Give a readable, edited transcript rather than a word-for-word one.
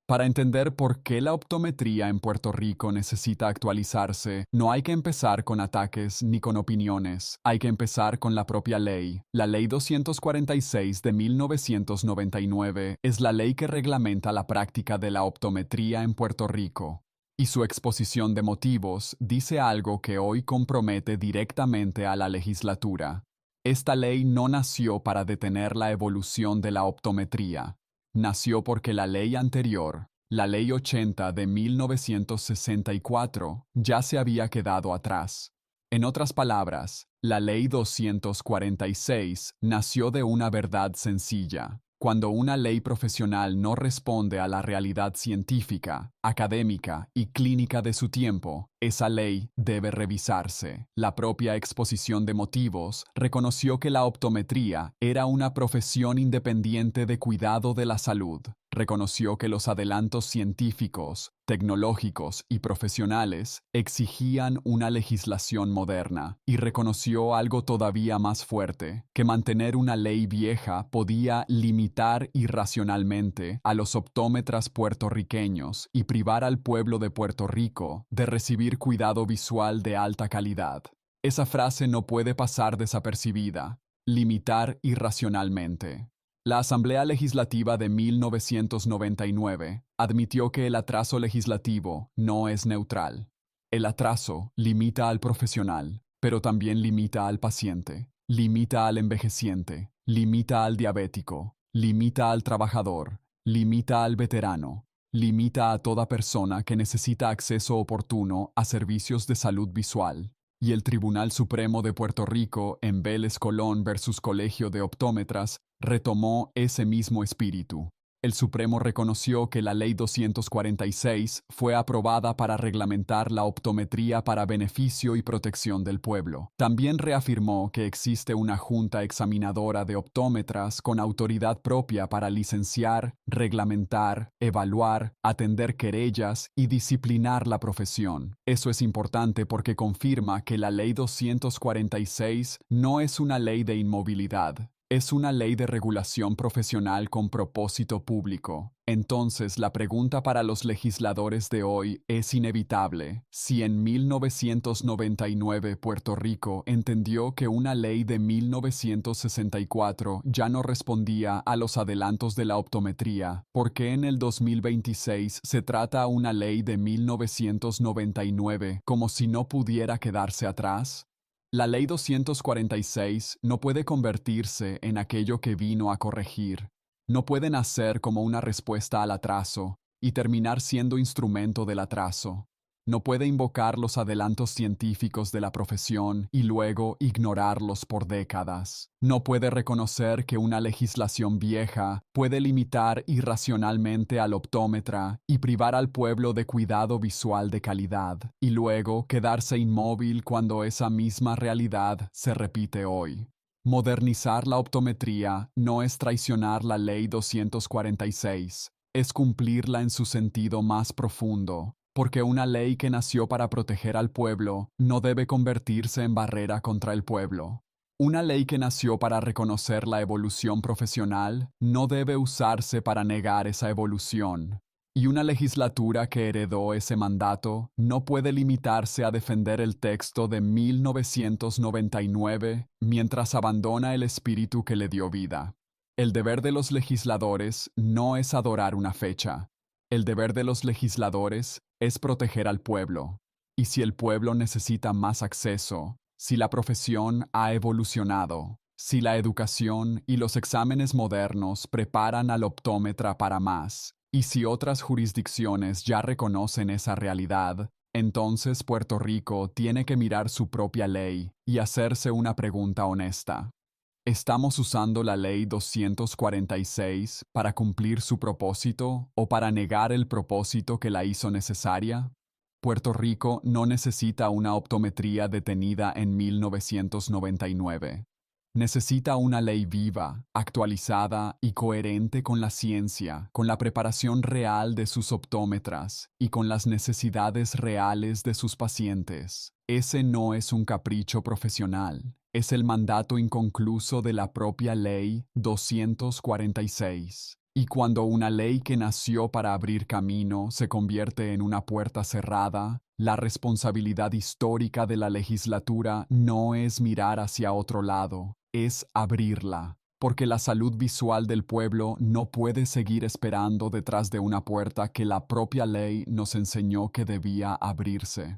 Para entender por qué la optometría en Puerto Rico necesita actualizarse, no hay que empezar con ataques ni con opiniones, hay que empezar con la propia ley. La Ley 246 de 1999 es la ley que reglamenta la práctica de la optometría en Puerto Rico. Y su exposición de motivos dice algo que hoy compromete directamente a la legislatura. Esta ley no nació para detener la evolución de la optometría. Nació porque la ley anterior, la Ley 80 de 1964, ya se había quedado atrás. En otras palabras, la Ley 246 nació de una verdad sencilla. Cuando una ley profesional no responde a la realidad científica, académica y clínica de su tiempo, esa ley debe revisarse. La propia exposición de motivos reconoció que la optometría era una profesión independiente de cuidado de la salud. Reconoció que los adelantos científicos, tecnológicos y profesionales exigían una legislación moderna y reconoció algo todavía más fuerte, que mantener una ley vieja podía limitar irracionalmente a los optómetras puertorriqueños y privar al pueblo de Puerto Rico de recibir cuidado visual de alta calidad. Esa frase no puede pasar desapercibida. Limitar irracionalmente. La Asamblea Legislativa de 1999 admitió que el atraso legislativo no es neutral. El atraso limita al profesional, pero también limita al paciente, limita al envejeciente, limita al diabético, limita al trabajador, limita al veterano, limita a toda persona que necesita acceso oportuno a servicios de salud visual. Y el Tribunal Supremo de Puerto Rico, en Vélez Colón versus Colegio de Optómetras, retomó ese mismo espíritu. El Supremo reconoció que la Ley 246 fue aprobada para reglamentar la optometría para beneficio y protección del pueblo. También reafirmó que existe una junta examinadora de optómetras con autoridad propia para licenciar, reglamentar, evaluar, atender querellas y disciplinar la profesión. Eso es importante porque confirma que la Ley 246 no es una ley de inmovilidad. Es una ley de regulación profesional con propósito público. Entonces, la pregunta para los legisladores de hoy es inevitable. Si en 1999 Puerto Rico entendió que una ley de 1964 ya no respondía a los adelantos de la optometría, ¿por qué en el 2026 se trata una ley de 1999 como si no pudiera quedarse atrás? La Ley 246 no puede convertirse en aquello que vino a corregir. No puede nacer como una respuesta al atraso y terminar siendo instrumento del atraso. No puede invocar los adelantos científicos de la profesión y luego ignorarlos por décadas. No puede reconocer que una legislación vieja puede limitar irracionalmente al optómetra y privar al pueblo de cuidado visual de calidad, y luego quedarse inmóvil cuando esa misma realidad se repite hoy. Modernizar la optometría no es traicionar la Ley 246, es cumplirla en su sentido más profundo. Porque una ley que nació para proteger al pueblo no debe convertirse en barrera contra el pueblo. Una ley que nació para reconocer la evolución profesional no debe usarse para negar esa evolución. Y una legislatura que heredó ese mandato no puede limitarse a defender el texto de 1999 mientras abandona el espíritu que le dio vida. El deber de los legisladores no es adorar una fecha. El deber de los legisladores es proteger al pueblo. Y si el pueblo necesita más acceso, si la profesión ha evolucionado, si la educación y los exámenes modernos preparan al optómetra para más, y si otras jurisdicciones ya reconocen esa realidad, entonces Puerto Rico tiene que mirar su propia ley y hacerse una pregunta honesta. ¿Estamos usando la Ley 246 para cumplir su propósito o para negar el propósito que la hizo necesaria? Puerto Rico no necesita una optometría detenida en 1999. Necesita una ley viva, actualizada y coherente con la ciencia, con la preparación real de sus optómetras y con las necesidades reales de sus pacientes. Ese no es un capricho profesional, es el mandato inconcluso de la propia Ley 246. Y cuando una ley que nació para abrir camino se convierte en una puerta cerrada, la responsabilidad histórica de la legislatura no es mirar hacia otro lado, es abrirla, porque la salud visual del pueblo no puede seguir esperando detrás de una puerta que la propia ley nos enseñó que debía abrirse.